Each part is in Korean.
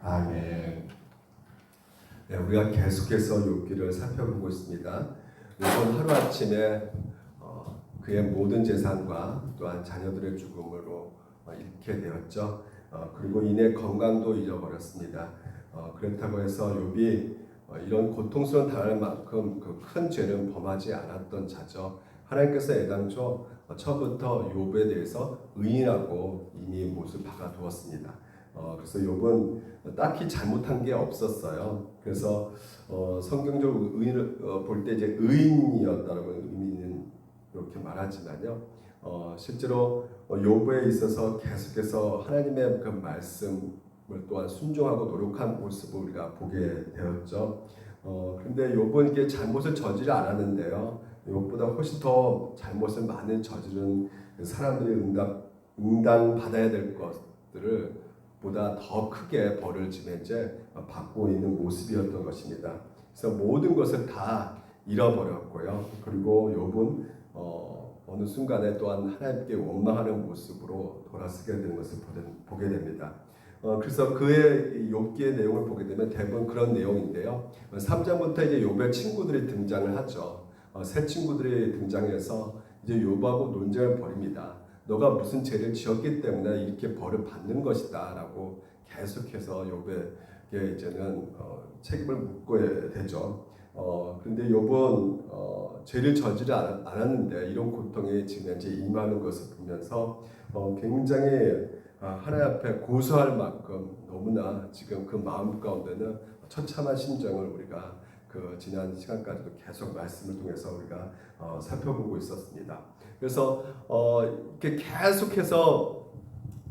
아멘. 네, 우리가 계속해서 욥기를 살펴보고 있습니다. 이번 하루 아침에 그의 모든 재산과 또한 자녀들의 죽음으로 잃게 되었죠. 그리고 이내 건강도 잃어버렸습니다. 그렇다고 해서 욥이 이런 고통스러운 당할 만큼 그 큰 죄는 범하지 않았던 자죠. 하나님께서 애당초 처음부터 욥에 대해서 의인하고 이미 못을 박아두었습니다. 그래서 욥은 딱히 잘못한 게 없었어요. 그래서 성경적으로 의인을 볼 때 이제 의인이었다라고 의미는 이렇게 말하지만요. 실제로 욥에 있어서 계속해서 하나님의 그 말씀을 또한 순종하고 노력한 모습을 우리가 보게 되었죠. 그런데 욥은 이게 잘못을 저지르지 않았는데요. 욥보다 훨씬 더 잘못을 많이 저지른 사람들이 응당 받아야 될 것들을 보다 더 크게 벌을 지금 현재 받고 있는 모습이었던 것입니다. 그래서 모든 것을 다 잃어버렸고요. 그리고 욥은 어느 순간에 또한 하나님께 원망하는 모습으로 돌아서게 되는 것을 보게 됩니다. 그래서 그의 욥기의 내용을 보게 되면 대부분 그런 내용인데요. 3장부터 이제 욥의 친구들이 등장을 하죠. 새 친구들이 등장해서 이제 욥하고 논쟁을 벌입니다. 너가 무슨 죄를 지었기 때문에 이렇게 벌을 받는 것이다 라고 계속해서 욥에게 이제는 책임을 묻게 되죠. 그런데 욥은 죄를 저지르지 않았는데 이런 고통이 지금 현재 임하는 것을 보면서 굉장히 하나님 앞에 고소할 만큼 너무나 지금 그 마음 가운데는 처참한 심정을 우리가 그 지난 시간까지도 계속 말씀을 통해서 우리가 살펴보고 있었습니다. 그래서 이렇게 계속해서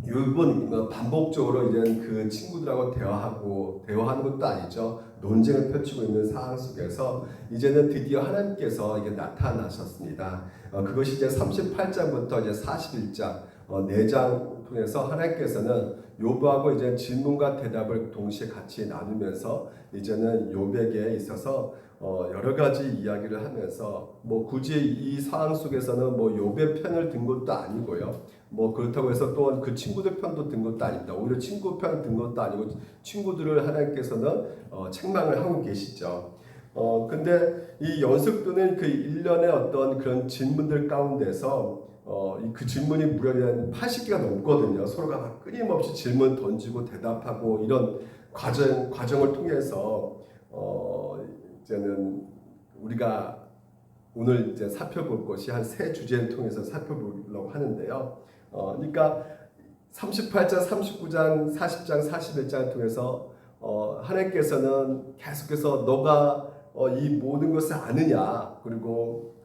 욥은 반복적으로 이제 그 친구들하고 대화하는 것도 아니죠. 논쟁을 펼치고 있는 상황 속에서 이제는 드디어 하나님께서 이게 나타나셨습니다. 그것이 이제 38장부터 이제 41장 4장 통해서 하나님께서는 욥하고 이제 질문과 대답을 동시에 같이 나누면서 이제는 욥에게 있어서 여러 가지 이야기를 하면서 뭐 굳이 이 상황 속에서는 뭐 욥의 편을 든 것도 아니고요. 뭐 그렇다고 해서 또한 그 친구들 편도 든 것도 아닙니다. 오히려 친구 편 든 것도 아니고 친구들을 하나님께서는 책망을 하고 계시죠. 근데 이 연속되는 그 일련의 어떤 그런 질문들 가운데서 그 질문이 무려 80개가 넘거든요. 서로가 막 끊임없이 질문 던지고 대답하고 이런 과정을 통해서 이제는 우리가 오늘 이제 살펴볼 것이 한 세 주제를 통해서 살펴보려고 하는데요. 그러니까 38장, 39장, 40장, 41장을 통해서 하나님께서는 계속해서 너가 이 모든 것을 아느냐, 그리고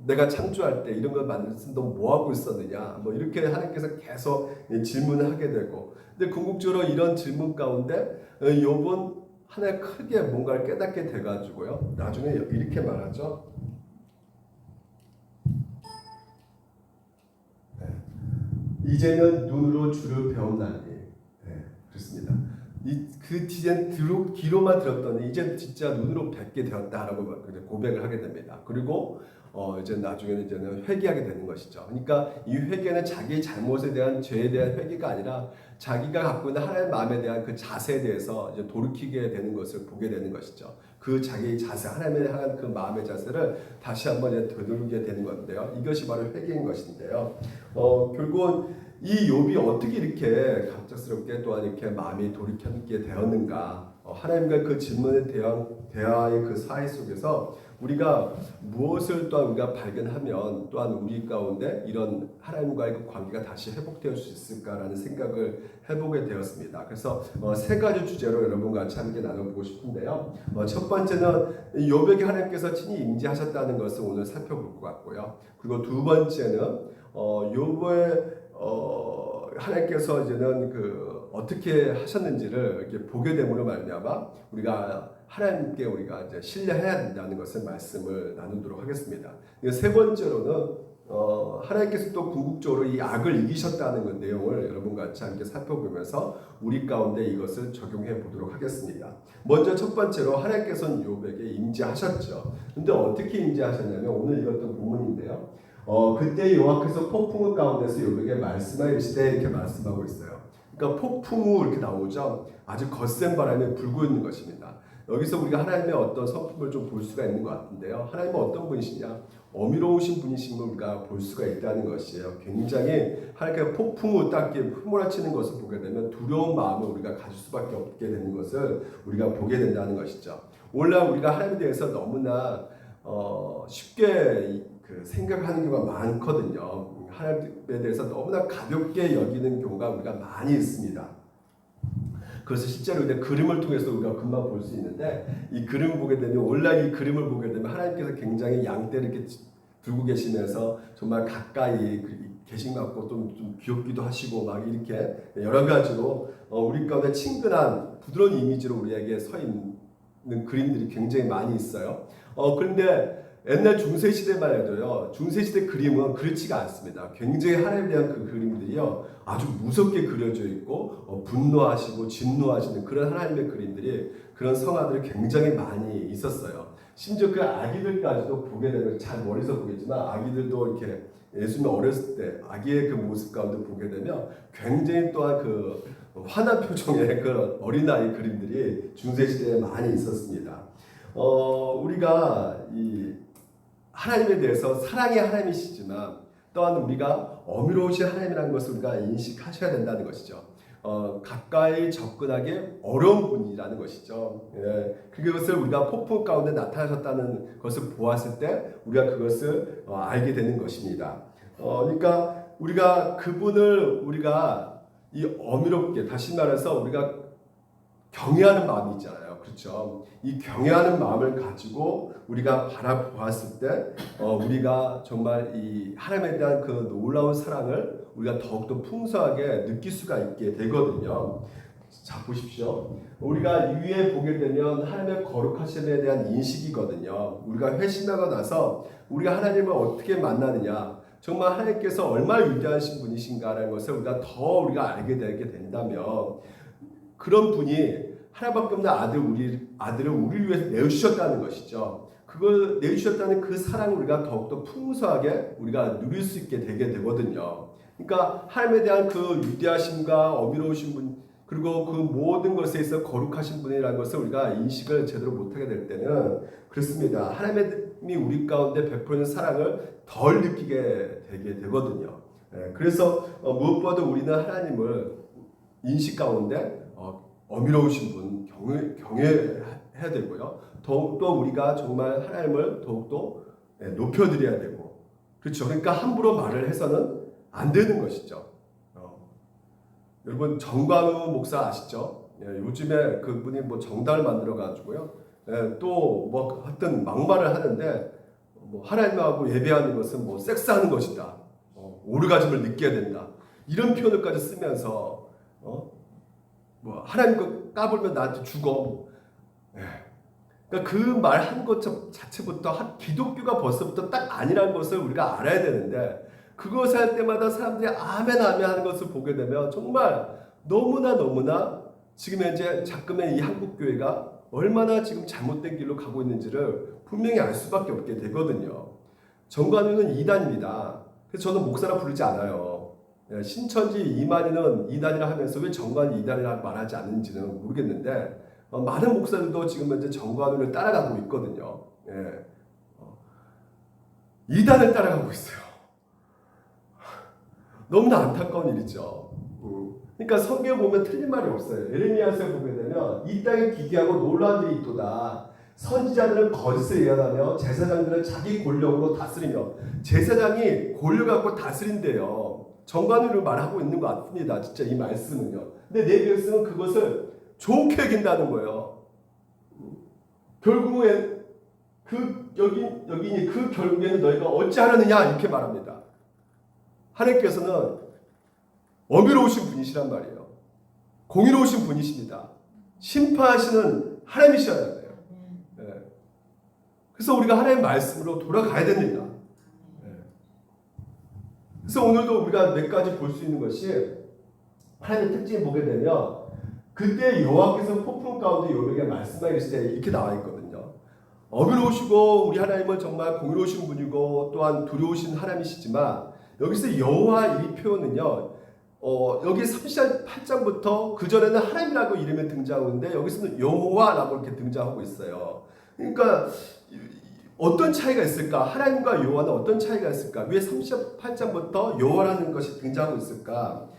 내가 창조할 때 이런 걸 만들었을 때 너 뭐하고 있었느냐, 뭐 이렇게 하나님께서 계속 질문을 하게 되고, 근데 궁극적으로 이런 질문 가운데 욥은 하나의 크게 뭔가를 깨닫게 돼가지고요, 나중에 이렇게 말하죠. 이제는 눈으로 주를 배웠나니. 그렇습니다. 그 뒤엔 귀로만 들었더니 이제 진짜 눈으로 뵙게 되었다라고 고백을 하게 됩니다. 그리고 이제 나중에는 이제는 회개하게 되는 것이죠. 그러니까 이 회개는 자기 잘못에 대한 죄에 대한 회개가 아니라 자기가 갖고 있는 하나님의 마음에 대한 그 자세에 대해서 이제 돌이키게 되는 것을 보게 되는 것이죠. 그 자기의 자세, 하나님에 대한 그 마음의 자세를 다시 한번 이제 되돌리게 되는 건데요. 이것이 바로 회개인 것인데요. 결국은 이 욥이 어떻게 이렇게 갑작스럽게 또한 이렇게 마음이 돌이켜게 되었는가? 하나님과 그 질문에 대화의 그 사이 속에서 우리가 무엇을 또한 우리가 발견하면 또한 우리 가운데 이런 하나님과의 그 관계가 다시 회복될 수 있을까라는 생각을 해보게 되었습니다. 그래서 세 가지 주제로 여러분과 같이 함께 나눠보고 싶은데요. 첫 번째는 욥에게 하나님께서 친히 임재하셨다는 것을 오늘 살펴볼 것 같고요. 그리고 두 번째는 욥의 하나님께서 이제는 그 어떻게 하셨는지를 이렇게 보게 됨으로 말미암아 우리가 하나님께 우리가 이제 신뢰해야 된다는 것을 말씀을 나누도록 하겠습니다. 세 번째로는 하나님께서 또 궁극적으로 이 악을 이기셨다는 그 내용을 여러분과 같이 함께 살펴보면서 우리 가운데 이것을 적용해 보도록 하겠습니다. 먼저 첫 번째로 하나님께서는 욥에게 임재하셨죠. 근데 어떻게 임재하셨냐면 오늘 읽었던 본문인데요. 그때 여호와께서 폭풍 가운데서 욥에게 말씀하여 이르시되 이렇게 말씀하고 있어요. 그러니까 폭풍우 이렇게 나오죠. 아주 거센 바람이 불고 있는 것입니다. 여기서 우리가 하나님의 어떤 성품을 좀 볼 수가 있는 것 같은데요. 하나님은 어떤 분이시냐? 어미로우신 분이심을 우리가 볼 수가 있다는 것이에요. 굉장히 하나님께 폭풍우 딱 휘몰아치는 것을 보게 되면 두려운 마음을 우리가 가질 수밖에 없게 되는 것을 우리가 보게 된다는 것이죠. 오늘날 우리가 하나님에 대해서 너무나 쉽게 생각하는 경우가 많거든요. 하나님에 대해서 너무나 가볍게 여기는 경우가 우리가 많이 있습니다. 그래서 실제로 이제 그림을 통해서 우리가 금방 볼 수 있는데 이 그림을 보게 되면 온라인 이 그림을 보게 되면 하나님께서 굉장히 양떼를 이렇게 들고 계시면서 정말 가까이 계신 것 같고 좀 귀엽기도 하시고 막 이렇게 여러 가지로 우리 가운데 친근한 부드러운 이미지로 우리에게 서 있는 그림들이 굉장히 많이 있어요. 그런데 옛날 중세시대만 해도요, 중세시대 그림은 그렇지가 않습니다. 굉장히 하나님에 대한 그 그림들이요, 아주 무섭게 그려져 있고, 분노하시고 진노하시는 그런 하나님의 그림들이, 그런 성화들이 굉장히 많이 있었어요. 심지어 그 아기들까지도 보게 되면, 잘 멀리서 보겠지만, 아기들도 이렇게 예수님 어렸을 때, 아기의 그 모습 가운데 보게 되면, 굉장히 또한 그 환한 표정의 그 어린아이 그림들이 중세시대에 많이 있었습니다. 우리가 하나님에 대해서 사랑의 하나님이시지만 또한 우리가 어미로우신 하나님이라는 것을 우리가 인식하셔야 된다는 것이죠. 가까이 접근하기 어려운 분이라는 것이죠. 그것을 우리가 폭풍 가운데 나타나셨다는 것을 보았을 때 우리가 그것을 알게 되는 것입니다. 그러니까 우리가 그분을 우리가 이 어미롭게, 다시 말해서 우리가 경외하는 마음이 있잖아요. 그렇죠. 이 경외하는 마음을 가지고 우리가 바라보았을 때 우리가 정말 이 하나님에 대한 그 놀라운 사랑을 우리가 더욱더 풍성하게 느낄 수가 있게 되거든요. 자, 보십시오. 우리가 위에 보게 되면 하나님의 거룩하심에 대한 인식이거든요. 우리가 회심하고 나서 우리가 하나님을 어떻게 만나느냐, 정말 하나님께서 얼마나 위대하신 분이신가라는 것을 우리가 알게 되게 된다면, 그런 분이 하나밖에 없는 아들을 우리를 위해서 내어주셨다는 것이죠. 그걸 내어주셨다는 그 사랑을 우리가 더욱더 풍성하게 우리가 누릴 수 있게 되게 되거든요. 그러니까 하나님에 대한 그 위대하심과 어미로우신 분, 그리고 그 모든 것에 있어 거룩하신 분이라는 것을 우리가 인식을 제대로 못하게 될 때는 그렇습니다. 하나님이 우리 가운데 베푸는 사랑을 덜 느끼게 되게 되거든요. 그래서 무엇보다도 우리는 하나님을 인식 가운데 어미로우신 분 경외해야 되고요. 더욱더 우리가 정말 하나님을 더욱더 높여드려야 되고, 그렇죠. 그러니까 함부로 말을 해서는 안 되는 것이죠. 여러분 정관우 목사 아시죠? 요즘에 그분이 뭐 정당을 만들어 가지고요. 또 뭐 하여튼 막말을 하는데, 뭐 하나님하고 예배하는 것은 뭐 섹스하는 것이다. 오르가즘을 느껴야 된다. 이런 표현을까지 쓰면서 뭐 하나님 거 까불면 나한테 죽어. 그러니까 그 말 한 것 자체부터 기독교가 벌써부터 딱 아니라는 것을 우리가 알아야 되는데, 그것을 할 때마다 사람들이 아멘 아멘 하는 것을 보게 되면 정말 너무나 지금 현재 자꾸만 이 한국 교회가 얼마나 지금 잘못된 길로 가고 있는지를 분명히 알 수밖에 없게 되거든요. 정관우는 이단입니다. 그래서 저는 목사라 부르지 않아요. 신천지 이만희는 이단이라 하면서 왜 정관우 이단이라 말하지 않는지는 모르겠는데, 많은 목사들도 지금 현재 정관우를 따라가고 있거든요. 이단을 따라가고 있어요. 너무나 안타까운 일이죠. 그러니까 성경에 보면 틀린 말이 없어요. 에레미야서에 보게 되면 이 땅에 기괴하고 놀라운 일이 있도다. 선지자들은 거짓을 예언하며 제사장들은 자기 권력으로 다스리며, 제사장이 권력 갖고 다스린대요. 정관우를 말하고 있는 것 같습니다. 진짜 이 말씀은요. 근데 내 백성은 그것을 좋게 여긴다는 거예요. 결국엔 그 결국에는 너희가 어찌하려느냐 이렇게 말합니다. 하나님께서는 어미로우신 분이시란 말이에요. 공의로우신 분이십니다. 심판하시는 하나님이셔야 돼요. 그래서 우리가 하나님의 말씀으로 돌아가야 됩니다. 그래서 오늘도 우리가 몇 가지 볼 수 있는 것이, 하나님의 특징을 보게 되면 그때 여호와께서 폭풍 가운데 요백에 말씀하실 때 이렇게 나와 있거든요. 어미로우시고 우리 하나님은 정말 공의로우신 분이고 또한 두려우신 하나님이시지만, 여기서 여호와 이 표현은요, 여기 38장부터 그전에는 하나님이라고 이름이 등장하는데 여기서는 여호와라고 이렇게 등장하고 있어요. 그러니까 어떤 차이가 있을까? 하나님과 여호와는 어떤 차이가 있을까? 왜 38장부터 여호와라는 것이 등장하고 있을까?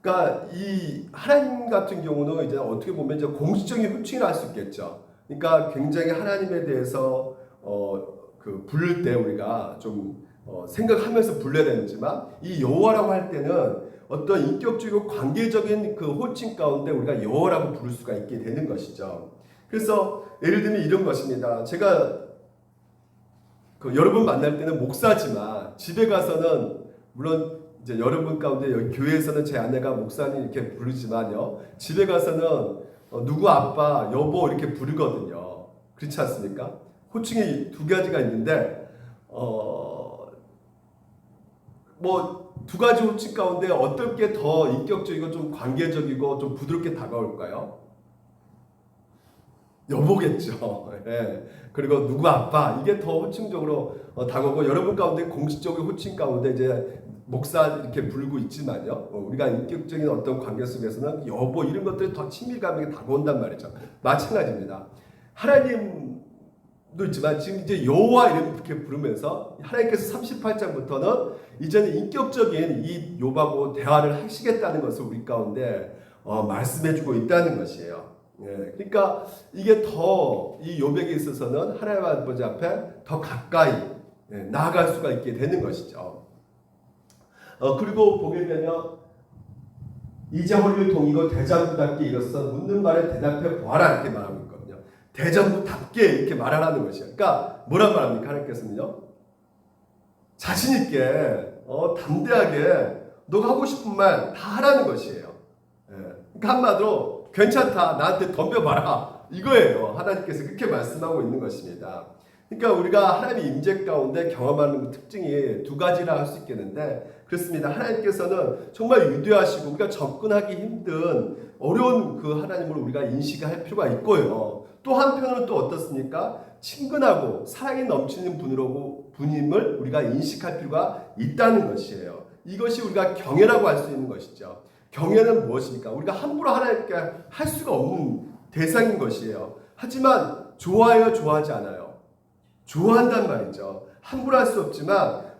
그러니까 이 하나님 같은 경우는 이제 어떻게 보면 이제 공식적인 호칭이라 할 수 있겠죠. 그러니까 굉장히 하나님에 대해서 부를 때 우리가 좀 생각하면서 불러야 되지만 이 여호와라고 할 때는 어떤 인격적이고 관계적인 그 호칭 가운데 우리가 여호와라고 부를 수가 있게 되는 것이죠. 그래서 예를 들면 이런 것입니다. 제가 여러분 만날 때는 목사지만 집에 가서는 물론 이제 여러분 가운데 여기 교회에서는 제 아내가 목사님 이렇게 부르지만요. 집에 가서는 누구 아빠, 여보 이렇게 부르거든요. 그렇지 않습니까? 호칭이 두 가지가 있는데 뭐 두 가지 호칭 가운데 어떤 게 더 인격적이고 좀 관계적이고 좀 부드럽게 다가올까요? 여보겠죠. 예. 그리고 누구 아빠 이게 더 호칭적으로 다가오고 여러분 가운데 공식적인 호칭 가운데 이제 목사 이렇게 부르고 있지만요. 우리가 인격적인 어떤 관계 속에서는 여보 이런 것들이 더 친밀감이 다가온단 말이죠. 마찬가지입니다. 하나님도 있지만 지금 이제 여호와 이렇게 부르면서 하나님께서 38장부터는 이제는 인격적인 이 욥하고 대화를 하시겠다는 것을 우리 가운데 말씀해주고 있다는 것이에요. 예, 그러니까 이게 더 이 욥에게 있어서는 하나님 아버지 앞에 더 가까이 나아갈 수가 있게 되는 것이죠. 그리고 보게 되면 이제 허리를 동이고 대장부답게 일어서서 묻는 말에 대답해 보아라 이렇게 말하고 있거든요. 대장부답게 이렇게 말하라는 것이에요. 그러니까 뭐란 말합니까? 하나님께서는요. 자신 있게 담대하게 너가 하고 싶은 말 다 하라는 것이에요. 예, 그러니까 한마디로 괜찮다 나한테 덤벼봐라 이거예요. 하나님께서 그렇게 말씀하고 있는 것입니다. 그러니까 우리가 하나님의 임재 가운데 경험하는 특징이 두 가지라 할 수 있겠는데 그렇습니다. 하나님께서는 정말 위대하시고 우리가 접근하기 힘든 어려운 그 하나님을 우리가 인식할 필요가 있고요. 또 한편으로는 또 어떻습니까? 친근하고 사랑이 넘치는 분임을 우리가 인식할 필요가 있다는 것이에요. 이것이 우리가 경외라고 할 수 있는 것이죠. 경외는 무엇입니까? 우리가 함부로 하나님께 할 수가 없는 대상인 것이에요. 하지만 좋아해요? 좋아하지 않아요? 좋아한단 말이죠. 함부로 할 수 없지만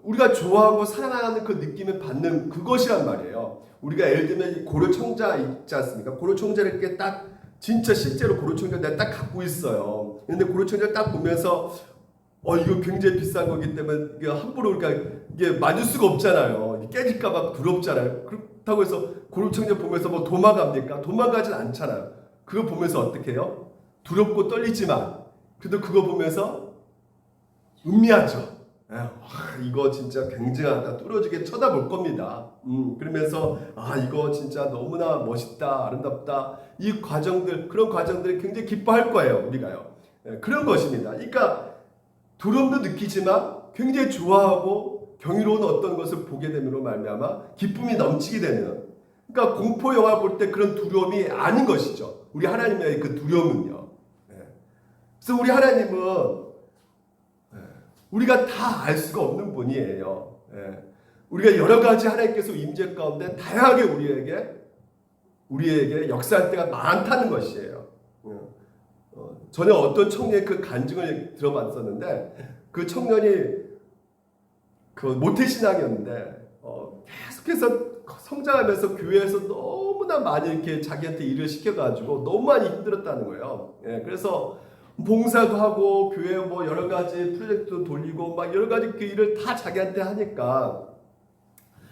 우리가 좋아하고 사랑하는 그 느낌을 받는 그것이란 말이에요. 우리가 예를 들면 고려청자 있지 않습니까? 고려청자를 이렇게 딱 진짜 실제로 고려청자를 내가 딱 갖고 있어요. 근데 고려청자를 딱 보면서 이거 굉장히 비싼 거기 때문에 이게 함부로 우리가 이게 만질 수가 없잖아요. 깨질까봐 두렵잖아요. 그렇다고 해서 고려청자 보면서 뭐 도망갑니까? 도망가진 않잖아요. 그거 보면서 어떻게 해요? 두렵고 떨리지만 그래도 그거 보면서 음미하죠. 이거 진짜 굉장하다. 뚫어지게 쳐다볼 겁니다. 그러면서 이거 진짜 너무나 멋있다, 아름답다. 이 과정들, 그런 과정들이 굉장히 기뻐할 거예요. 우리가요. 그런 것입니다. 그러니까 두려움도 느끼지만 굉장히 좋아하고 경이로운 어떤 것을 보게 됨으로 말미암아 기쁨이 넘치게 되는. 그러니까 공포 영화 볼 때 그런 두려움이 아닌 것이죠. 우리 하나님의 그 두려움은요. 그래서 우리 하나님은 우리가 다 알 수가 없는 분이에요. 우리가 여러 가지 하나님께서 임재 가운데 다양하게 우리에게 역사할 때가 많다는 것이에요. 전에 어떤 청년의 그 간증을 들어봤었는데 그 청년이 그 모태신앙이었는데 계속해서 성장하면서 교회에서 너무나 많이 이렇게 자기한테 일을 시켜가지고 너무 많이 힘들었다는 거예요. 그래서 봉사도 하고 교회 뭐 여러 가지 프로젝트도 돌리고 막 여러 가지 그 일을 다 자기한테 하니까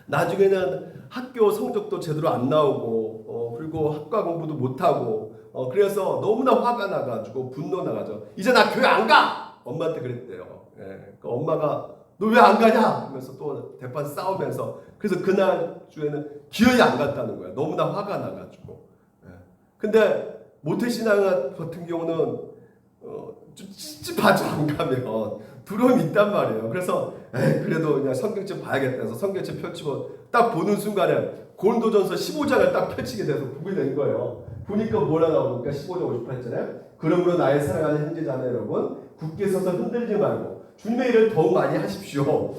나중에는 학교 성적도 제대로 안 나오고 그리고 학과 공부도 못 하고 그래서 너무나 화가 나가지고 분노 나가죠. 이제 나 교회 안 가! 엄마한테 그랬대요. 그 엄마가 너 왜 안 가냐? 하면서 또 대판 싸우면서 그래서 그날 주에는 기어이 안 갔다는 거야. 너무나 화가 나가지고. 근데 모태신앙 같은 경우는 좀 찝찝하죠. 안 가면 두려움이 있단 말이에요. 그래서 그래도 그냥 성경책 봐야겠다 해서 성경책 펼치고 딱 보는 순간에 고린도전서 15장을 딱 펼치게 돼서 보게 된 거예요. 보니까 뭐라 나오니까 15장 58절에 그러므로 나의 사랑하는 형제자매 여러분 굳게 서서 흔들지 말고 주님의 일을 더욱 많이 하십시오.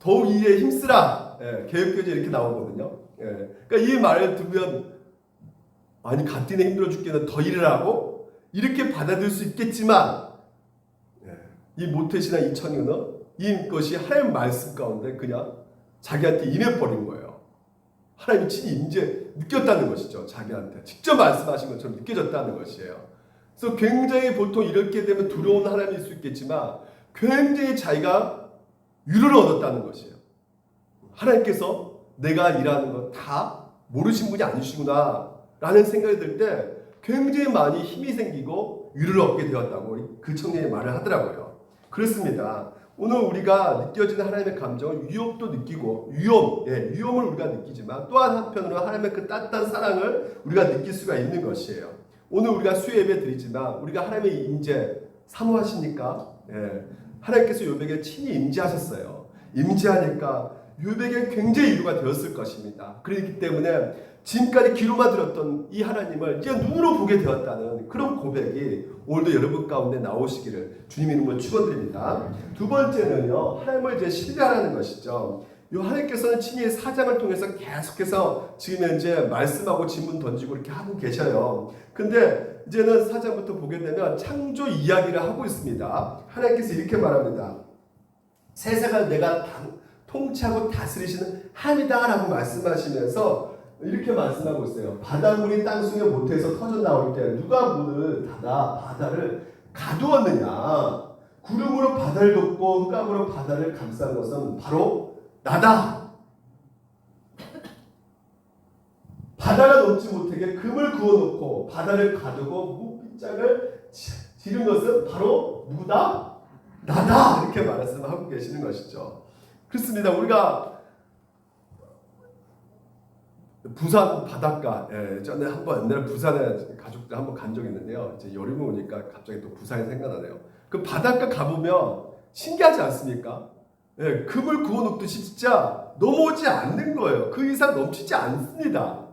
더욱 일에 힘쓰라. 개혁교재 이렇게 나오거든요. 그러니까 이 말을 들으면 아니 갓디네 힘들어 죽겠는 더 일을 하고 이렇게 받아들일 수 있겠지만 이 모태신앙 이 청년은 이것이 하나님 말씀 가운데 그냥 자기한테 임해버린 거예요. 하나님이 친히 임재 느꼈다는 것이죠. 자기한테 직접 말씀하신 것처럼 느껴졌다는 것이에요. 그래서 굉장히 보통 이렇게 되면 두려운 하나님일 수 있겠지만 굉장히 자기가 위로를 얻었다는 것이에요. 하나님께서 내가 일하는 거 다 모르신 분이 아니시구나 라는 생각이 들 때 굉장히 많이 힘이 생기고 위로를 얻게 되었다고 그 청년이 말을 하더라고요. 그렇습니다. 오늘 우리가 느껴지는 하나님의 감정은 위협도 느끼고 위험을 우리가 느끼지만 또한 한편으로 하나님의 그 따뜻한 사랑을 우리가 느낄 수가 있는 것이에요. 오늘 우리가 수요 예배 드리지만 우리가 하나님의 임재 사모하십니까? 하나님께서 욥에게 친히 임재하셨어요. 임재하니까 욥에게 굉장히 위로가 되었을 것입니다. 그렇기 때문에 지금까지 귀로만 들었던 이 하나님을 이제 눈으로 보게 되었다는 그런 고백이 오늘도 여러분 가운데 나오시기를 주님 이름으로 축원드립니다. 두 번째는요, 하나님을 이제 신뢰하라는 것이죠. 이 하나님께서는 친히 사장을 통해서 계속해서 지금 현재 말씀하고 질문 던지고 이렇게 하고 계셔요. 근데 이제는 사장부터 보게 되면 창조 이야기를 하고 있습니다. 하나님께서 이렇게 말합니다. 세상을 내가 통치하고 다스리시는 하나님이다라고 말씀하시면서 이렇게 말씀하고 있어요. 바닷물이 땅속에 모태에서 터져 나올 때 누가 문을 닫아 바다를 가두었느냐. 구름으로 바다를 덮고 흑암으로 바다를 감싼 것은 바로 나다. 바다가 넘지 못하게 금을 그어놓고 바다를 가두고 무빗장을 지른 것은 바로 누구다? 나다. 이렇게 말씀하고 계시는 것이죠. 그렇습니다. 우리가 부산 바닷가, 전에 한번 옛날에 부산에 가족들 한번 간 적이 있는데요. 이제 여름이 오니까 갑자기 또 부산이 생각나네요. 그 바닷가 가보면 신기하지 않습니까? 금을 그어놓듯이 진짜 넘어오지 않는 거예요. 그 이상 넘치지 않습니다.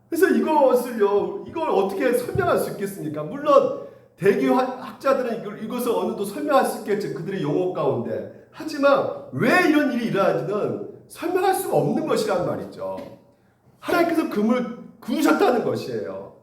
그래서 이걸 어떻게 설명할 수 있겠습니까? 물론 대기 학자들은 이것을 어느 정도 설명할 수 있겠죠. 그들의 용어 가운데. 하지만 왜 이런 일이 일어나는지는 설명할 수가 없는 것이란 말이죠. 하나님께서 금을 그으셨다는 것이에요.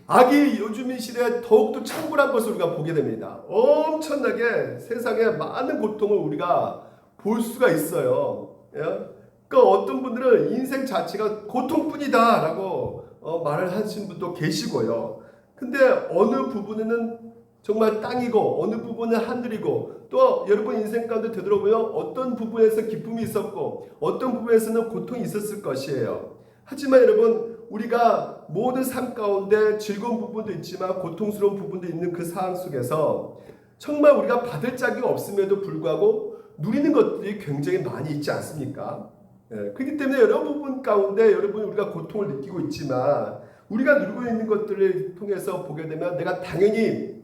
악이 요즘 이 시대에 더욱더 창궐한 것을 우리가 보게 됩니다. 엄청나게 세상에 많은 고통을 우리가 볼 수가 있어요. 그러니까 어떤 분들은 인생 자체가 고통뿐이다 라고 말을 하신 분도 계시고요. 근데 어느 부분에는 정말 땅이고 어느 부분은 하늘이고 또 여러분 인생 가운데 되돌아보면 어떤 부분에서 기쁨이 있었고 어떤 부분에서는 고통이 있었을 것이에요. 하지만 여러분 우리가 모든 삶 가운데 즐거운 부분도 있지만 고통스러운 부분도 있는 그 상황 속에서 정말 우리가 받을 자격이 없음에도 불구하고 누리는 것들이 굉장히 많이 있지 않습니까? 그렇기 때문에 여러 부분 가운데 여러분 우리가 고통을 느끼고 있지만 우리가 누리고 있는 것들을 통해서 보게 되면 내가 당연히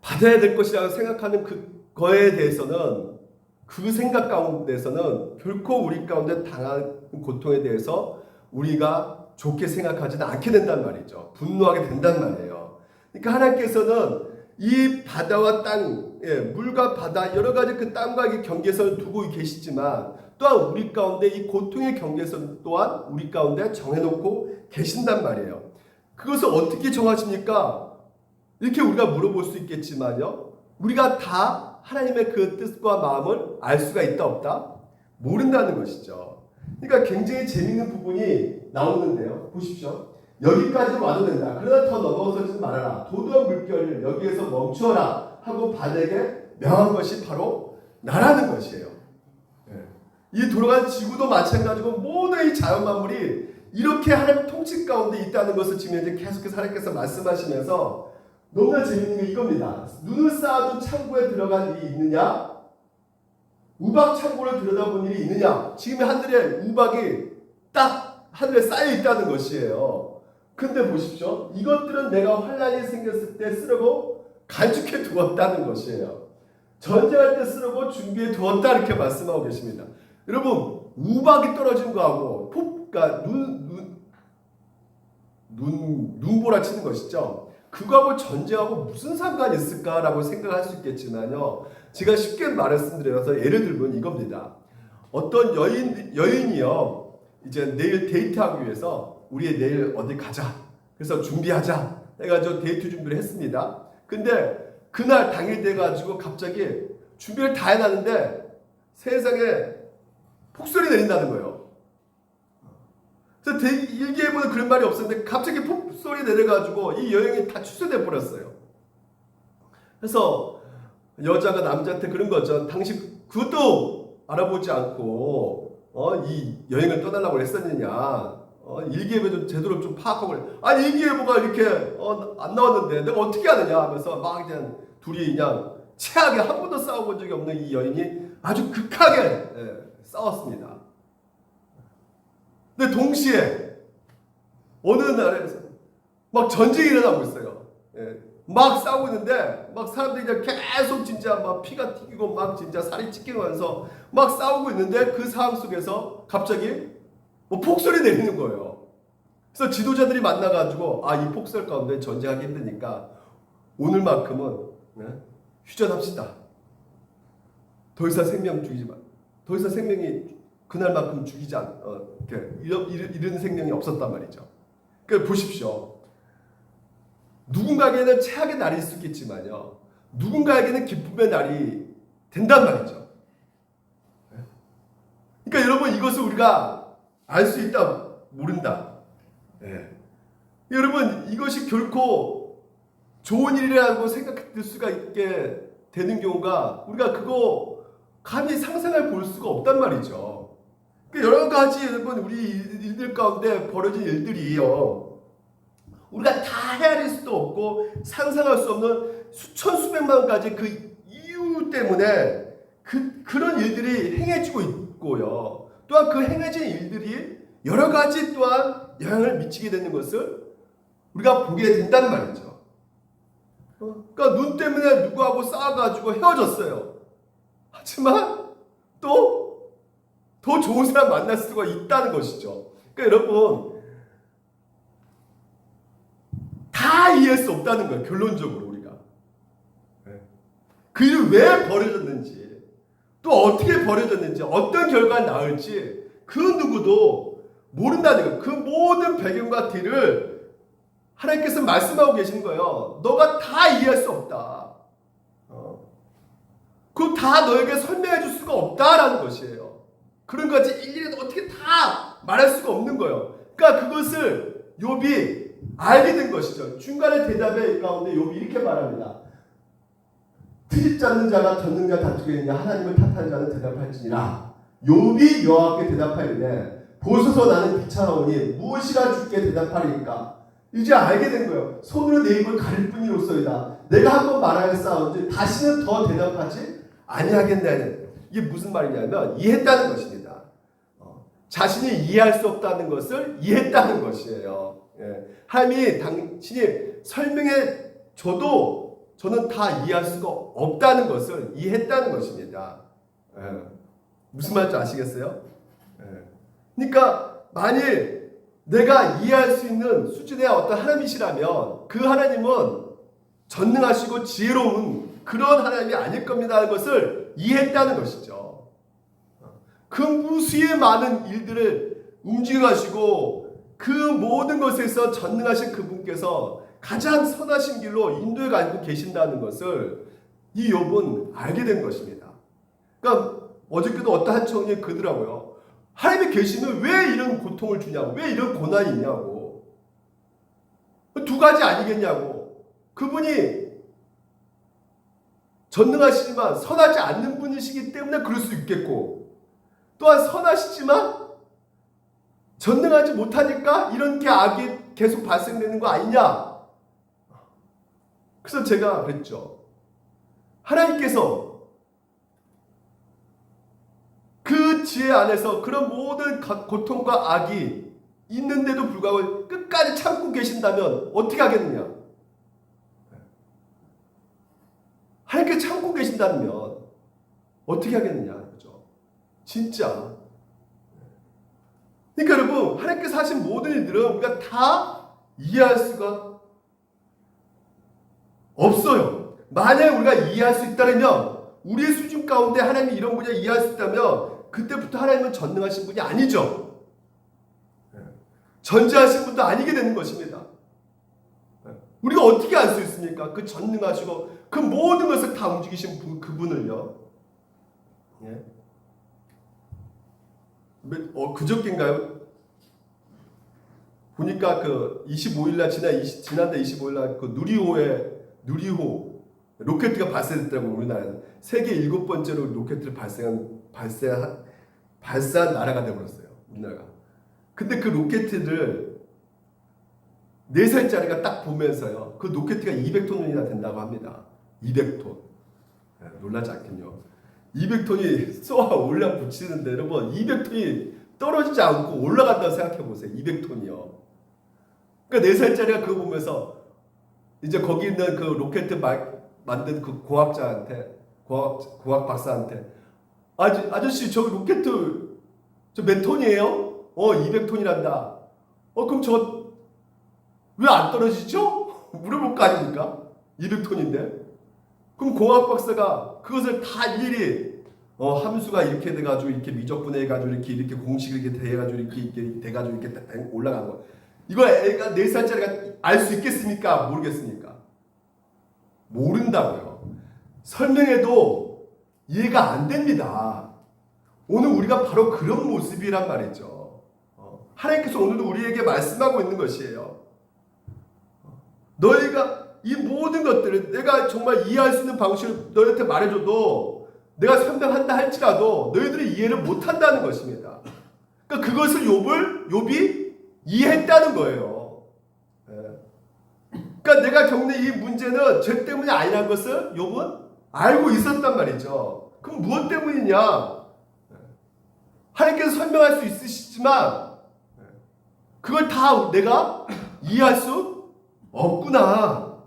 받아야 될 것이라고 생각하는 그거에 대해서는 그 생각 가운데서는 결코 우리 가운데 당한 고통에 대해서 우리가 좋게 생각하지는 않게 된단 말이죠. 분노하게 된단 말이에요. 그러니까 하나님께서는 이 바다와 땅, 물과 바다 여러 가지 그 땅과 이 경계선을 두고 계시지만 또한 우리 가운데 이 고통의 경계선 또한 우리 가운데 정해놓고 계신단 말이에요. 그것을 어떻게 정하십니까? 이렇게 우리가 물어볼 수 있겠지만요. 우리가 다 하나님의 그 뜻과 마음을 알 수가 있다 없다? 모른다는 것이죠. 그러니까 굉장히 재미있는 부분이 나오는데요. 보십시오. 여기까지 와도 된다. 그러나 더 넘어서지 말아라. 도도한 물결을 여기에서 멈추어라 하고 바다에게 명한 것이 바로 나라는 것이에요. 이 돌아간 지구도 마찬가지고 모든 이 자연 만물이 이렇게 하나님 통치 가운데 있다는 것을 지금 이제 계속해서 하나님께서 말씀하시면서 너무나 재밌는 게 이겁니다. 눈을 쌓아둔 창고에 들어간 일이 있느냐? 우박 창고를 들여다본 일이 있느냐? 지금 하늘에 우박이 딱 하늘에 쌓여 있다는 것이에요. 근데 보십시오. 이것들은 내가 환란이 생겼을 때 쓰려고 간직해 두었다는 것이에요. 전쟁할 때 쓰려고 준비해 두었다 이렇게 말씀하고 계십니다. 여러분 우박이 떨어진 거하고 그러니까 눈보라 치는 것이죠. 그거하고 전쟁하고 무슨 상관이 있을까라고 생각할 수 있겠지만요. 제가 쉽게 말씀드려서 예를 들면 이겁니다. 어떤 여인이요, 이제 내일 데이트하기 위해서 우리 내일 어디 가자. 그래서 준비하자. 해가지고 데이트 준비를 했습니다. 근데 그날 당일 돼가지고 갑자기 준비를 다 해놨는데 세상에 폭설이 내린다는 거예요. 그래서 일기예보는 그런 말이 없었는데 갑자기 폭설이 내려가지고 이 여행이 다 취소돼 버렸어요. 그래서 여자가 남자한테 그런 거죠. 당신 그것도 알아보지 않고 이 여행을 떠나려고 했었느냐. 일기예보도 제대로 좀 파악하고. 아니 일기예보가 이렇게 안 나왔는데 내가 어떻게 하느냐 하면서 막 그냥 둘이 그냥 최악의 한 번도 싸워본 적이 없는 이 여인이 아주 극하게 싸웠습니다. 근데 동시에 어느 날에서 막 전쟁이 일어나고 있어요. 막 싸우고 있는데 막 사람들이 그냥 계속 진짜 막 피가 튀기고 막 진짜 살이 찢기면서 막 싸우고 있는데 그 상황 속에서 갑자기 폭설이 내리는 거예요. 그래서 지도자들이 만나가지고 이 폭설 가운데 전쟁하기 힘드니까 오늘만큼은 휴전합시다. 더 이상 생명 죽이지 마. 더 이상 생명이 그날만큼 죽이지 않. 이런 생명이 없었단 말이죠. 그러니까 보십시오. 누군가에게는 최악의 날이 있을 수 있겠지만요. 누군가에게는 기쁨의 날이 된단 말이죠. 그러니까 여러분 이것을 우리가 알 수 있다 모른다. 여러분 이것이 결코 좋은 일이라고 생각될 수가 있게 되는 경우가 우리가 그거 감히 상상해 볼 수가 없단 말이죠. 그러니까 여러 가지 여러분 우리 일들 가운데 벌어진 일들이요. 우리가 다 헤아릴 수도 없고 상상할 수 없는 수천 수백만 가지 그 이유 때문에 그런 일들이 행해지고 있고요. 또한 그 행해진 일들이 여러 가지 또한 영향을 미치게 되는 것을 우리가 보게 된다는 말이죠. 그러니까 눈 때문에 누구하고 싸워가지고 헤어졌어요. 하지만 또 더 좋은 사람 만날 수가 있다는 것이죠. 그러니까 여러분 다 이해할 수 없다는 거예요. 결론적으로 우리가 그 일이 왜 벌어졌는지 또 어떻게 벌어졌는지 어떤 결과가 나올지 그 누구도 모른다는 거예요. 그 모든 배경과 뒤를 하나님께서 말씀하고 계신 거예요. 너가 다 이해할 수 없다. 그거 다 너에게 설명해 줄 수가 없다라는 것이에요. 그런 것까지 일일이 어떻게 다 말할 수가 없는 거예요. 그러니까 그것을 욥이 알게 된 것이죠. 중간에 대답의 가운데 욥이 이렇게 말합니다. 트집 잡는 자가 전능자 다투겠느냐 하나님을 탓하는 자는 대답할지니라. 욥이 여호와께 대답하이르되 보소서 나는 비천하오니 무엇이라 주께 대답하리이까. 이제 알게 된 거예요. 손으로 내 입을 가릴 뿐이로소이다. 내가 한번 말하였사온지 다시는 더 대답하지 아니하겠네. 이게 무슨 말이냐면 이해했다는 것입니다. 자신이 이해할 수 없다는 것을 이해했다는 것이에요. 하나님이 당신이 설명해 줘도 저는 다 이해할 수가 없다는 것을 이해했다는 것입니다. 무슨 말인지 아시겠어요? 그러니까 만일 내가 이해할 수 있는 수준의 어떤 하나님이시라면 그 하나님은 전능하시고 지혜로운 그런 하나님이 아닐 겁니다 하는 것을 이해했다는 것이죠. 그 무수히 많은 일들을 움직여가시고 그 모든 것에서 전능하신 그분께서 가장 선하신 길로 인도해 가지고 계신다는 것을 이 욥은 알게 된 것입니다. 그러니까 어저께도 어떤 한 청년이 그러더라고요. 하나님이 계시면 왜 이런 고통을 주냐고, 왜 이런 고난이 있냐고, 두 가지 아니겠냐고. 그분이 전능하시지만 선하지 않는 분이시기 때문에 그럴 수 있겠고, 또한 선하시지만 전능하지 못하니까 이런 게 악이 계속 발생되는 거 아니냐. 그래서 제가 그랬죠. 하나님께서 그 지혜 안에서 그런 모든 고통과 악이 있는데도 불구하고 끝까지 참고 계신다면 어떻게 하겠느냐. 하나님께서 참고 계신다면 어떻게 하겠느냐. 그죠? 진짜. 그러니까 여러분, 하나님께서 하신 모든 일들은 우리가 다 이해할 수가 없어요. 만약 우리가 이해할 수 있다면 우리의 수준 가운데 하나님이 이런 분야 이해할 수 있다면 그때부터 하나님은 전능하신 분이 아니죠. 전지하신 분도 아니게 되는 것입니다. 우리가 어떻게 알 수 있습니까? 그 전능하시고 그 모든 것을 다 움직이신 그분을요. 예. 그저께인가요? 보니까 그 25일날 지난달 25일날 그 누리호 로켓가 발사됐더라고요. 우리나라에서 세계 7번째로 로켓을 발사한 나라가 되어버렸어요. 우리나라가. 근데 그 로켓을 4살짜리가 딱 보면서요. 그 로켓가 200톤이나 된다고 합니다. 200톤. 놀라지 않겠요. 200톤이 쏘아 올라 붙이는데 여러분 200톤이 떨어지지 않고 올라간다고 생각해보세요. 200톤이요. 그러니까 4살짜리가 그거 보면서 이제 거기 있는 그 로켓 만든 그 공학자한테 공학 박사한테 아저씨 저 로켓 저 몇 톤이에요? 200톤이란다. 그럼 저 왜 안 떨어지죠? 물어볼 거 아닙니까? 200톤인데. 그럼 공학 박사가 그것을 다 일일이 함수가 이렇게 돼가지고 이렇게 미적분해가지고 이렇게 공식을 이렇게 돼가지고 이렇게 돼가지고 이렇게 올라간 거. 이거 애가 4살짜리가 알 수 있겠습니까? 모르겠습니까? 모른다고요. 설명해도 이해가 안 됩니다. 오늘 우리가 바로 그런 모습이란 말이죠. 하나님께서 오늘도 우리에게 말씀하고 있는 것이에요. 너희가 이 모든 것들을 내가 정말 이해할 수 있는 방식을 너희한테 말해줘도 내가 설명한다 할지라도 너희들이 이해를 못한다는 것입니다. 그러니까 그것을 욥이 이해했다는 거예요. 그러니까 내가 겪는 이 문제는 죄 때문이 아니라는 것을 욥은 알고 있었단 말이죠. 그럼 무엇 때문이냐? 하나님께서 설명할 수 있으시지만 그걸 다 내가 이해할 수 없구나.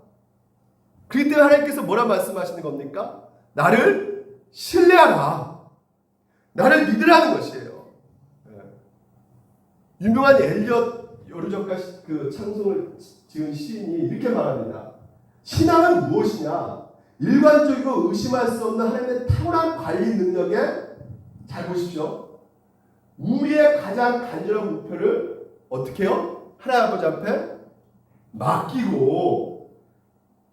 그렇기 때문에 하나님께서 뭐라 말씀하시는 겁니까? 나를 신뢰하라. 나를 믿으라는 것이에요. 유명한 엘리엇 요르적과 그 찬송을 지은 시인이 이렇게 말합니다. 신앙은 무엇이냐? 일관적이고 의심할 수 없는 하나님의 탁월한 관리 능력에 잘 보십시오. 우리의 가장 간절한 목표를 어떻게 해요? 하나님 아버지 앞에 맡기고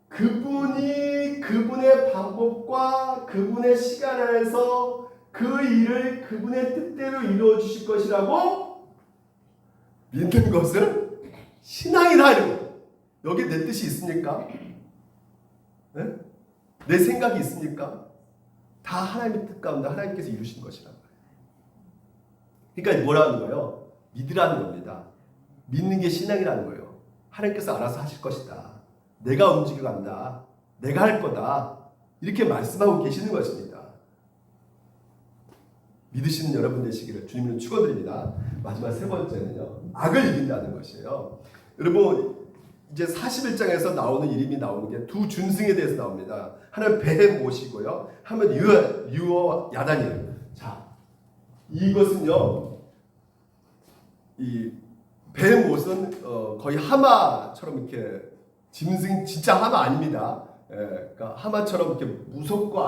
그분이 그분의 방법과 그분의 시간 안에서 그 일을 그분의 뜻대로 이루어 주실 것이라고 믿는 것은 신앙이다. 여기 내 뜻이 있습니까? 네? 내 생각이 있습니까? 다 하나님의 뜻 가운데 하나님께서 이루신 것이라고. 그러니까 뭐라는 거예요? 믿으라는 겁니다. 믿는 게 신앙이라는 거예요. 하나님께서 알아서 하실 것이다. 내가 움직여 간다. 내가 할 거다. 이렇게 말씀하고 계시는 것입니다. 믿으시는 여러분 되시기를 주님은 축원드립니다. 마지막 세 번째는요. 악을 이긴다는 것이에요. 여러분 이제 41장에서 나오는 이름이 나오는 게 두 준승에 대해서 나옵니다. 하나는 베헤못이고요. 하나는 유어 야단이에요. 자, 이것은요. 이 베헤못은 거의 하마처럼 이렇게 짐승 진짜 하마 아닙니다. 그러니까 하마처럼 이렇게 무섭고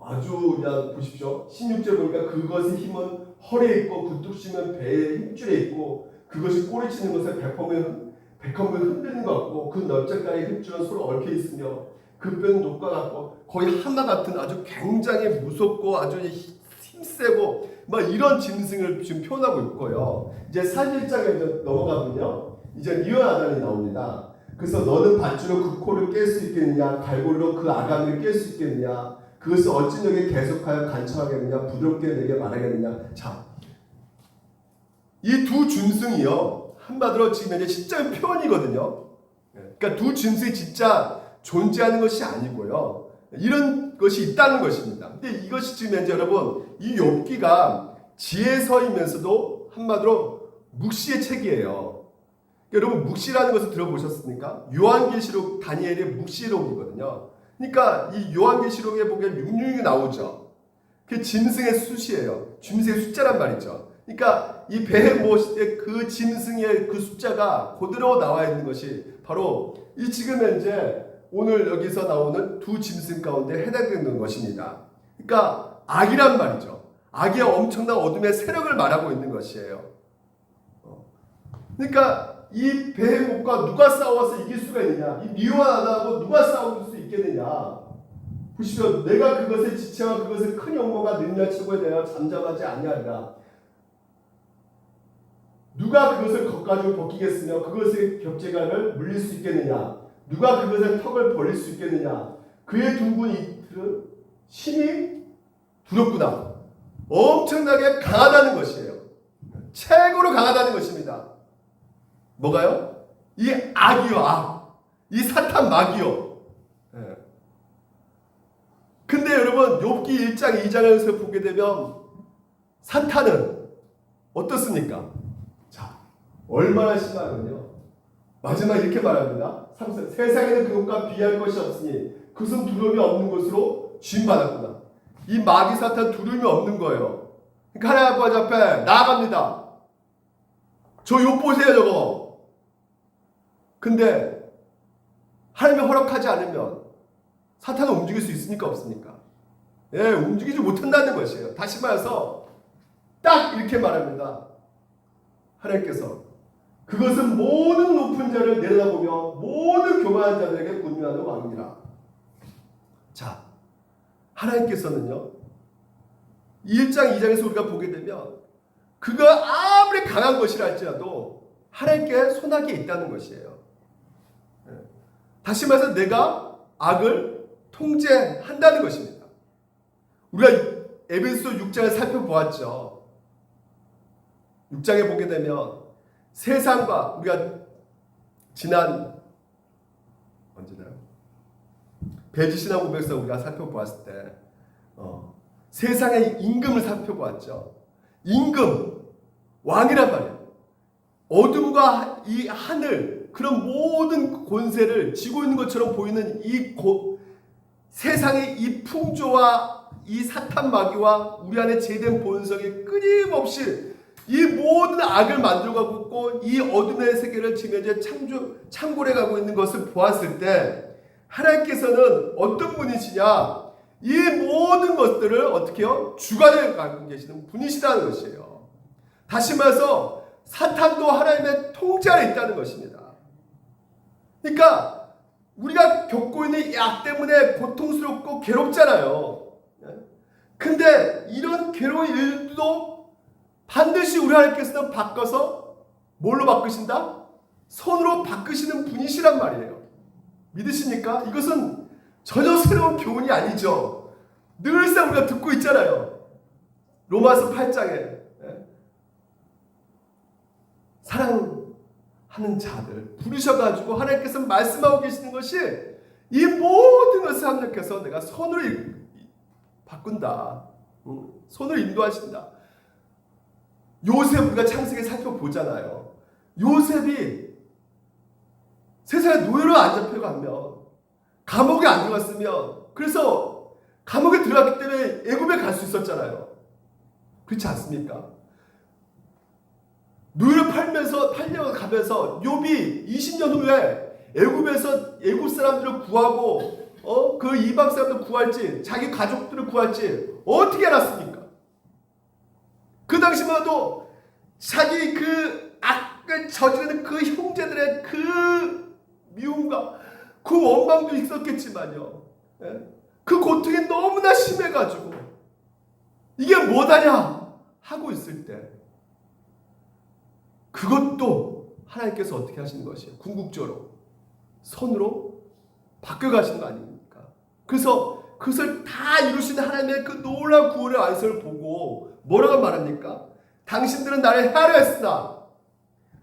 아주 그냥 보십시오. 16절 보니까 그것의 힘은 허리에 있고 굴뚝심은 배에 힘줄에 있고 그것이 꼬리치는 것에 백컴을 흔드는 것 같고 그 넓적다리의 힘줄은 서로 얽혀 있으며 그 뼈는 녹과 같고 거의 하마 같은 아주 굉장히 무섭고 아주 힘세고 막 이런 짐승을 지금 표현하고 있고요. 이제 41장에 넘어가면요. 이제 유언하단이 나옵니다. 그래서 너는 밧줄로 그 코를 깰 수 있겠느냐? 갈고리로 그 아가미를 깰 수 있겠느냐? 그것을 어찌 너에게 계속하여 간청하겠느냐? 부드럽게 내게 말하겠느냐? 자, 이 두 짐승이요. 한마디로 지금 이제 진짜 표현이거든요. 그러니까 두 짐승이 진짜 존재하는 것이 아니고요. 이런 것이 있다는 것입니다. 근데 이것이 지금 이제 여러분 이 욥기가 지혜서이면서도 한마디로 묵시의 책이에요. 여러분 묵시라는 것을 들어보셨습니까? 요한계시록 다니엘의 묵시록이거든요. 그러니까 이 요한계시록에 보면 666이 나오죠. 그게 짐승의 숫이에요. 짐승의 숫자란 말이죠. 그러니까 이 베헤못의 그 짐승의 그 숫자가 그대로 나와 있는 것이 바로 이 지금 현재 오늘 여기서 나오는 두 짐승 가운데 해당되는 것입니다. 그러니까 악이란 말이죠. 악의 엄청난 어둠의 세력을 말하고 있는 것이에요. 그러니까 이 베헤못과 누가 싸워서 이길 수가 있느냐? 이 미워한 아담하고 누가 싸울 수 있겠느냐? 보시오, 내가 그것의 지체와 그것의 큰 영광과 능력 최고에 대하여 잠잠하지 아니하리라. 누가 그것을 겉가지고 벗기겠으며 그것의 겹제간을 물릴 수 있겠느냐? 누가 그것의 턱을 벌릴 수 있겠느냐? 그의 둥근 이틀은 심히 두렵구나. 엄청나게 강하다는 것이에요. 최고로 강하다는 것입니다. 뭐가요? 이 악이요, 악. 이 사탄 마귀요. 예. 근데 여러분, 욥기 1장 2장에서 보게 되면 사탄은 어떻습니까? 자, 얼마나 심하면요. 마지막 이렇게 말합니다. 세상에는 그것과 비할 것이 없으니 그것은 두려움이 없는 것으로 주임받았구나. 이 마귀 사탄 두려움이 없는 거예요. 그러니까 하나님 아버지 앞에 나아갑니다. 저 욥 보세요, 저거. 근데 하나님이 허락하지 않으면 사탄은 움직일 수 있습니까, 없습니까? 예, 움직이지 못한다는 것이에요. 다시 말해서 딱 이렇게 말합니다. 하나님께서 그것은 모든 높은 자를 내려다보며 모든 교만한 자들에게 군림하는 왕이라. 자, 하나님께서는요, 1장 2장에서 우리가 보게 되면 그가 아무리 강한 것이라 할지라도 하나님께 손아귀에 있다는 것이에요. 다시 말해서 내가 악을 통제한다는 것입니다. 우리가 에베소 6장을 살펴보았죠. 6장에 보게 되면 세상과 우리가 지난 언제나요? 배지신앙 고백에서 우리가 살펴보았을 때 세상의 임금을 살펴보았죠. 임금, 왕이란 말이에요. 어둠과 이 하늘, 그런 모든 권세를 쥐고 있는 것처럼 보이는 이 세상의 이 풍조와 이 사탄 마귀와 우리 안에 제된 본성이 끊임없이 이 모든 악을 만들어가고 있고 이 어둠의 세계를 지금 현재 창궐해가고 있는 것을 보았을 때 하나님께서는 어떤 분이시냐? 이 모든 것들을 어떻게 해요? 주관해 가고 계시는 분이시라는 것이에요. 다시 말해서 사탄도 하나님의 통제 아래 있다는 것입니다. 그러니까 우리가 겪고 있는 이 악 때문에 고통스럽고 괴롭잖아요. 근데 이런 괴로운 일도 반드시 우리 하나님께서는 바꿔서 뭘로 바꾸신다? 손으로 바꾸시는 분이시란 말이에요. 믿으십니까? 이것은 전혀 새로운 교훈이 아니죠. 늘상 우리가 듣고 있잖아요. 로마서 8장에 사랑하는 자들 부르셔가지고 하나님께서 말씀하고 계시는 것이 이 모든 것을 하나님께서 내가 손으로 바꾼다. 손으로 인도하신다. 요셉 우리가 창세기 살펴보잖아요. 요셉이 세상에 노예로 안 잡혀가면 감옥에 안 들어갔으면 그래서 감옥에 들어갔기 때문에 애굽에 갈 수 있었잖아요. 그렇지 않습니까? 노예로 팔려가면서 욥이 20년 후에 애굽에서 애굽 사람들을 구하고 그 이방 사람들을 구할지 자기 가족들을 구할지 어떻게 알았습니까? 그 당시만 해도 자기 그 악을 저지르는 그 형제들의 그 미움과 그 원망도 있었겠지만요. 그 고통이 너무나 심해가지고 이게 뭐다냐 하고 있을 때 그것도 하나님께서 어떻게 하시는 것이에요? 궁극적으로 손으로 바꿔가시는 거 아닙니까? 그래서 그것을 다 이루시는 하나님의 그 놀라운 구원의 완성을 보고 뭐라고 말합니까? 당신들은 나를 헤아려 했으나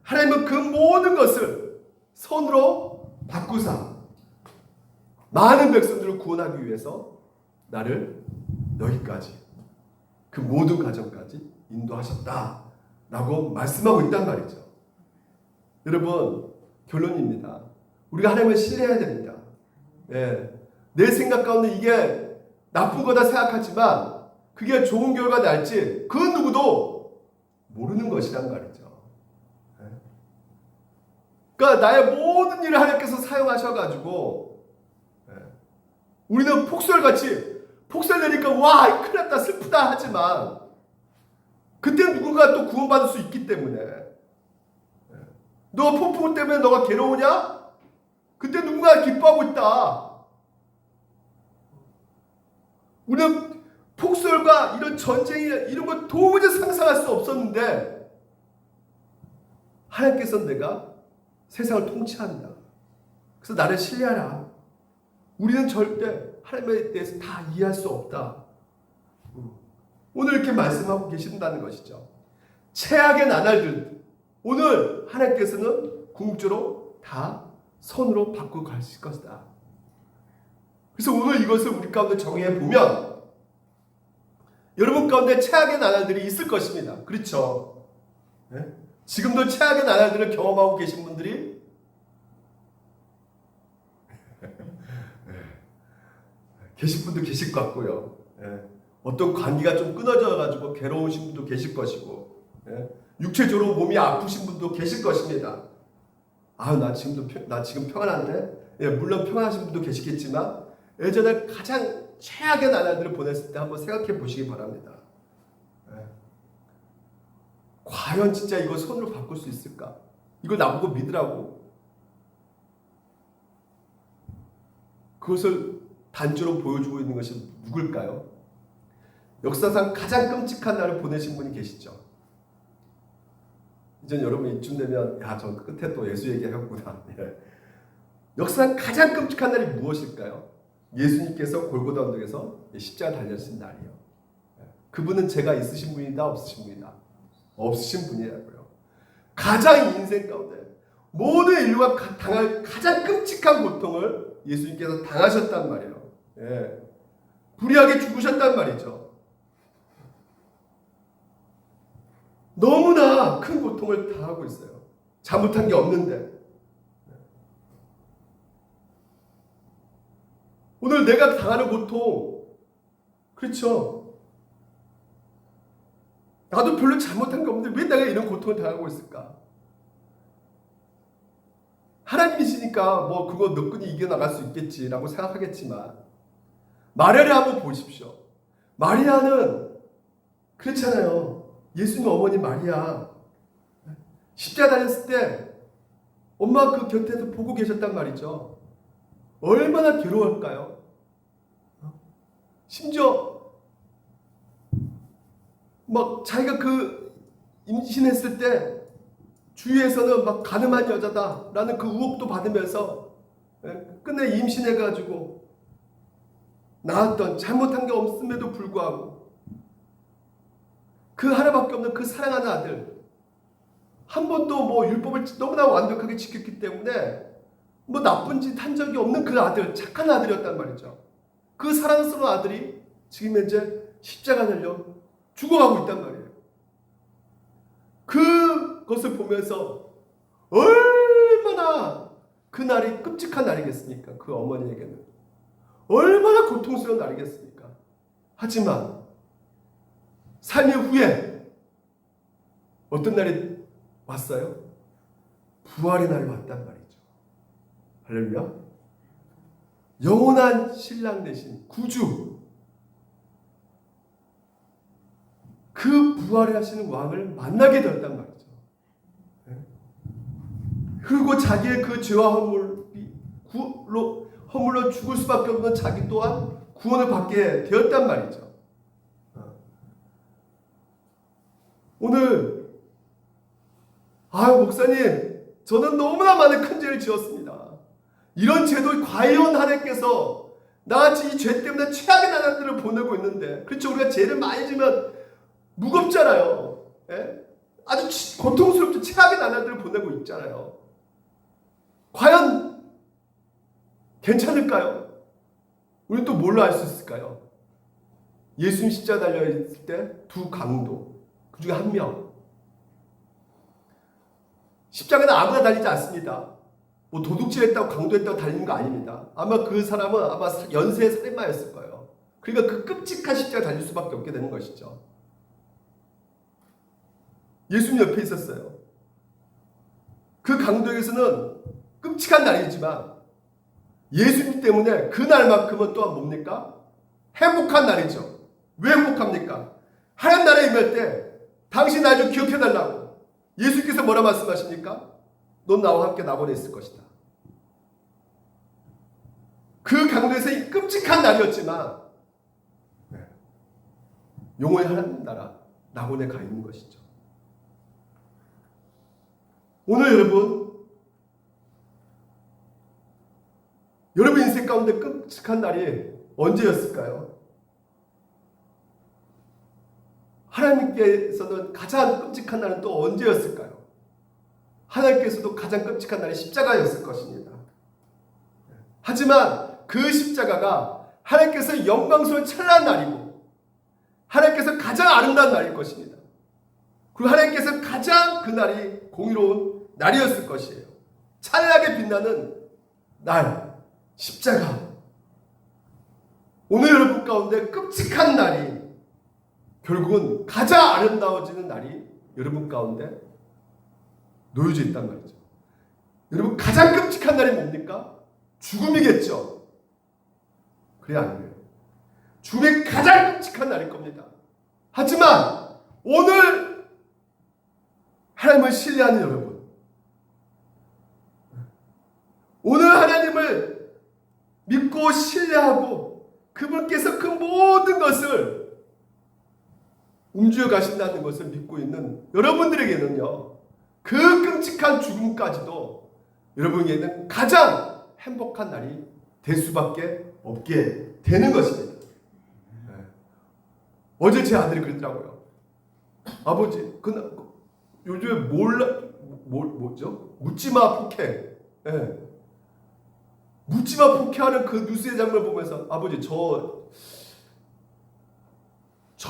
하나님은 그 모든 것을 손으로 바꾸사 많은 백성들을 구원하기 위해서 나를 여기까지 그 모든 과정까지 인도하셨다라고 말씀하고 있단 말이죠. 여러분 결론입니다. 우리가 하나님을 신뢰해야 됩니다. 내 생각 가운데 이게 나쁜 거다 생각하지만 그게 좋은 결과 날지 그 누구도 모르는 것이란 말이죠. 그러니까 나의 모든 일을 하나님께서 사용하셔가지고 우리는 폭설 내니까 와 큰일 났다 슬프다 하지만 그때 누군가 또 구원받을 수 있기 때문에 너 폭풍 때문에 너가 괴로우냐? 그때 누군가 기뻐하고 있다. 우리는 폭설과 이런 전쟁이 이런 걸 도무지 상상할 수 없었는데 하나님께서 내가 세상을 통치한다. 그래서 나를 신뢰하라. 우리는 절대 하나님에 대해서 다 이해할 수 없다. 오늘 이렇게 말씀하고 계신다는 것이죠. 최악의 나날들 오늘 하나님께서는 궁극적으로 다 선으로 바꾸고 가실 것이다. 그래서 오늘 이것을 우리 가운데 정의해 보면 여러분 가운데 최악의 나날들이 있을 것입니다. 그렇죠? 네? 지금도 최악의 나날들을 경험하고 계신 분들이 계신 분도 계실 것 같고요. 네? 어떤 관계가 좀 끊어져가지고 괴로우신 분도 계실 것이고 네? 육체적으로 몸이 아프신 분도 계실 것입니다. 나 지금 평안한데? 예, 물론 평안하신 분도 계시겠지만 예전에 가장 최악의 나날들을 보냈을 때 한번 생각해 보시기 바랍니다. 예. 과연 진짜 이거 손으로 바꿀 수 있을까? 이걸 나보고 믿으라고. 그것을 단조로 보여주고 있는 것이 누굴까요? 역사상 가장 끔찍한 날을 보내신 분이 계시죠. 이제 여러분 이쯤 되면 저 끝에 또 예수 얘기하구나. 예. 역사상 가장 끔찍한 날이 무엇일까요? 예수님께서 골고다 언덕에서 십자가 달려진 날이요. 예. 그분은 죄가 있으신 분이다 없으신 분이다? 없으신 분이라고요. 가장 인생 가운데 모든 인류가 당할 가장 끔찍한 고통을 예수님께서 당하셨단 말이에요. 예. 불의하게 죽으셨단 말이죠. 너무나 큰 고통을 당하고 있어요. 잘못한 게 없는데. 오늘 내가 당하는 고통, 그렇죠? 나도 별로 잘못한 게 없는데 왜 내가 이런 고통을 당하고 있을까? 하나님이시니까 뭐 그거 너끈히 이겨나갈 수 있겠지라고 생각하겠지만 마리아를 한번 보십시오. 마리아는 그렇잖아요. 예수님 어머니 마리아 십자가 달렸을 때 엄마 그 곁에서 보고 계셨단 말이죠. 얼마나 괴로울까요? 심지어 막 자기가 그 임신했을 때 주위에서는 막 가늠한 여자다라는 그 의혹도 받으면서 끝내 임신해가지고 낳았던 잘못한 게 없음에도 불구하고 그 하나밖에 없는 그 사랑하는 아들 한 번도 뭐 율법을 너무나 완벽하게 지켰기 때문에 뭐 나쁜 짓 한 적이 없는 그 아들 착한 아들이었단 말이죠. 그 사랑스러운 아들이 지금 현재 십자가 달려 죽어가고 있단 말이에요. 그것을 보면서 얼마나 그 날이 끔찍한 날이겠습니까? 그 어머니에게는 얼마나 고통스러운 날이겠습니까? 하지만 삶의 후에 어떤 날이 왔어요? 부활의 날이 왔단 말이죠. 할렐루야. 영원한 신랑 되신 구주, 그 부활을 하시는 왕을 만나게 되었단 말이죠. 그리고 자기의 그 죄와 허물로 죽을 수밖에 없는 자기 또한 구원을 받게 되었단 말이죠. 오늘 목사님 저는 너무나 많은 큰 죄를 지었습니다. 이런 죄도 과연 하나님께서 나같이 이 죄 때문에 최악의 나날들을 보내고 있는데, 그렇죠, 우리가 죄를 많이 지면 무겁잖아요. 예? 아주 고통스럽죠. 최악의 나날들을 보내고 있잖아요. 과연 괜찮을까요? 우리는 또 뭘로 알 수 있을까요? 예수님 십자가 달려있을 때 두 강도 그 중에 한 명. 십자가는 아무나 달리지 않습니다. 뭐 도둑질했다고 강도했다고 달리는 거 아닙니다. 아마 그 사람은 연쇄 살인마였을 거예요. 그러니까 그 끔찍한 십자가 달릴 수밖에 없게 되는 것이죠. 예수님 옆에 있었어요. 그 강도에게서는 끔찍한 날이지만 예수님 때문에 그날만큼은 또한 뭡니까? 행복한 날이죠. 왜 행복합니까? 하나님 나라에 임할 때 당신 날 좀 기억해달라고 예수께서 뭐라 말씀하십니까? 넌 나와 함께 낙원에 있을 것이다. 그 강도에서 이 끔찍한 날이었지만 영원히 하나님 나라 낙원에 가 있는 것이죠. 오늘 여러분 인생 가운데 끔찍한 날이 언제였을까요? 하나님께서는 가장 끔찍한 날은 또 언제였을까요? 하나님께서도 가장 끔찍한 날이 십자가였을 것입니다. 하지만 그 십자가가 하나님께서 영광스러운 찬란한 날이고 하나님께서 가장 아름다운 날일 것입니다. 그리고 하나님께서 가장 그 날이 공의로운 날이었을 것이에요. 찬란하게 빛나는 날, 십자가. 오늘 여러분 가운데 끔찍한 날이 결국은 가장 아름다워지는 날이 여러분 가운데 놓여져 있단 말이죠. 여러분 가장 끔찍한 날이 뭡니까? 죽음이겠죠. 그래 아니에요. 죽음이 가장 끔찍한 날일 겁니다. 하지만 오늘 하나님을 신뢰하는 여러분, 오늘 하나님을 믿고 신뢰하고 그분께서 그 모든 것을 움직여 가신다는 것을 믿고 있는 여러분들에게는요, 그 끔찍한 죽음까지도 여러분에게는 가장 행복한 날이 될 수밖에 없게 되는 것입니다. 어제 제 아들이 그랬더라고요. 아버지, 요즘에 뭐죠? 묻지마 폭행. 묻지마 폭행하는 그 뉴스의 장면을 보면서 아버지 저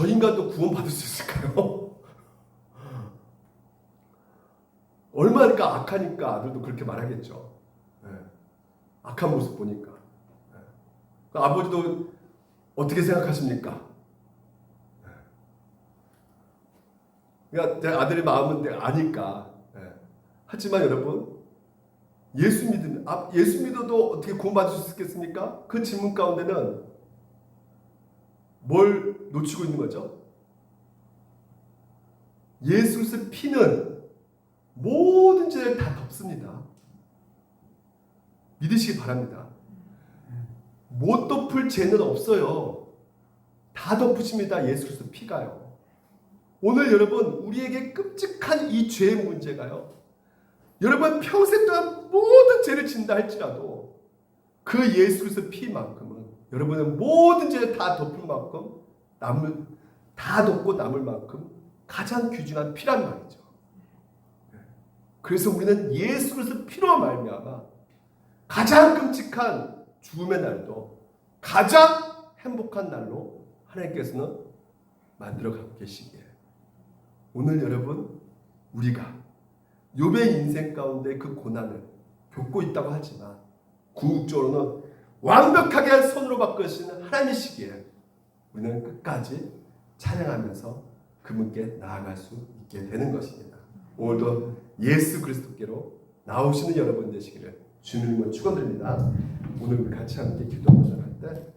인간도 구원받을 수 있을까요? 얼마나 악하니까 아들도 그렇게 말하겠죠. 악한 모습 보니까. 아버지도 어떻게 생각하십니까? 그러니까 내 아들의 마음은 아니까. 하지만 여러분, 예수 믿어도 어떻게 구원받을 수 있겠습니까? 그 질문 가운데는 뭘 놓치고 있는 거죠? 예수 그리스도의 피는 모든 죄를 다 덮습니다. 믿으시기 바랍니다. 못 덮을 죄는 없어요. 다 덮으십니다. 예수 그리스도 피가요. 오늘 여러분 우리에게 끔찍한 이 죄의 문제가요, 여러분 평생 동안 모든 죄를 진다 할지라도 그 예수 그리스도 피만큼은 여러분의 모든 죄를 다 덮을 만큼 다 덮고 남을 만큼 가장 귀중한 피란 말이죠. 그래서 우리는 예수 그리스도 피로 말미암아 가장 끔찍한 죽음의 날도 가장 행복한 날로 하나님께서는 만들어가고 계시기에 오늘 여러분 우리가 욥의 인생 가운데 그 고난을 겪고 있다고 하지만 궁극적으로는 완벽하게 손으로 바꾸시는 하나님이시기에 우리는 끝까지 찬양하면서 그분께 나아갈 수 있게 되는 것입니다. 오늘도 예수 그리스도께로 나오시는 여러분 되시기를 주님을 축원드립니다. 오늘 우리 같이 함께 기도하면서 갈 때